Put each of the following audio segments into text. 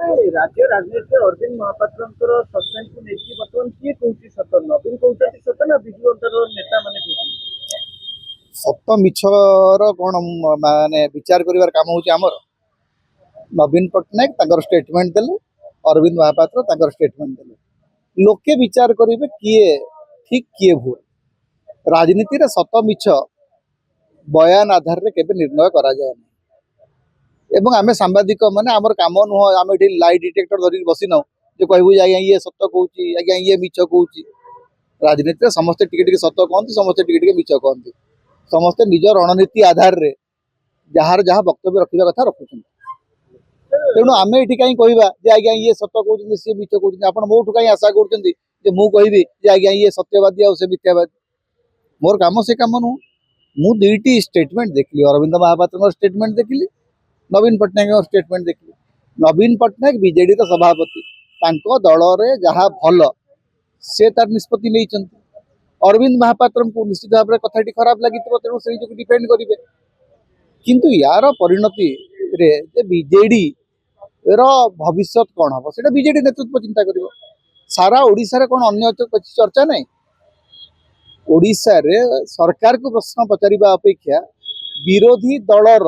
राज्य राजनीति अरविंद महापात्र सस्पेंड को लेकिन बर्तमान किए कौन सत नवीन कहते सत ना विजु नेता मैंने सत मिछर कौन माने विचार कर काम होमर नवीन पट्टनायक स्टेटमेंट देले अरविंद महापात्र स्टेटमेंट देले लोके विचार करेंगे किए ठीक किए भूल राजनीति रे सत मिछ बयान आधार रे केबे निर्णय करा जाए एवं आम सांबादिक मैंने आमर काम नुह आम ये लाई डिटेक्टर धरिक बसिन जो कहूँ आज्ञा ये सत कौच आज्ञा ये मिछ कौच राजनीति समस्ते टिके सत कहते समस्ते टिके मिछ कहते समस्ते निज रणनीति आधार रे जार जहाँ वक्तव्य रखा कथा रखुं तेणु आम ये कहीं कहवा आज्ञा ये सत कहते सी मिछ कहते आप मोठू कहीं आशा कर मुझे आज्ञा ये सत्यवादी आ मिथ्यावादी मोर काम से कम नुह मु दुईटी स्टेटमेंट देखली अरविंद महापात्र स्टेटमेंट देखली नवीन पट्टनायक स्टेटमेंट देखली नवीन पट्टनायक बीजेडी सभापति दल रे जहाँ भल से तार निष्पत्ति नहीं अरविंद महापात्र को निश्चित भाव में कथाटी खराब लगी तेणु से डिफेंड करेंगे किंतु यार परिणति रे बीजेडी रो भविष्य कौन हम से बीजेडी नेतृत्व चिंता कर सारा ओडिशा रे कौन अन्य चर्चा नहीं ओडिशा रे सरकार को प्रश्न पचारिबा अपेक्षा विरोधी दलर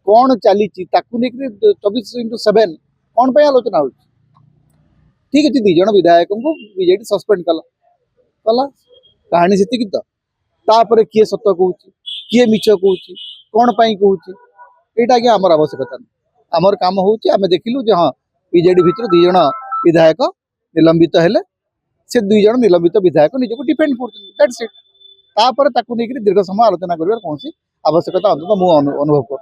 कौन चली 24/7 कौन पे आलोचना हो ठीक अच्छे दिज विधायक को बीजेडी सस्पेंड कला कहानी से तापर किए सत कहूँ किए मिछ कहूँ कौन पाई कहूँ यहाँ आज्ञा आमर आवश्यकता नहीं आमर काम होमें देखिलु जे हाँ बीजेडी भितर 2 जन विधायक निलंबित हेले से 2 जन निलंबित विधायक निजक डिफेंड कर दीर्घ समय आलोचना कर आवश्यकता अंततः मुझे अनुभव कर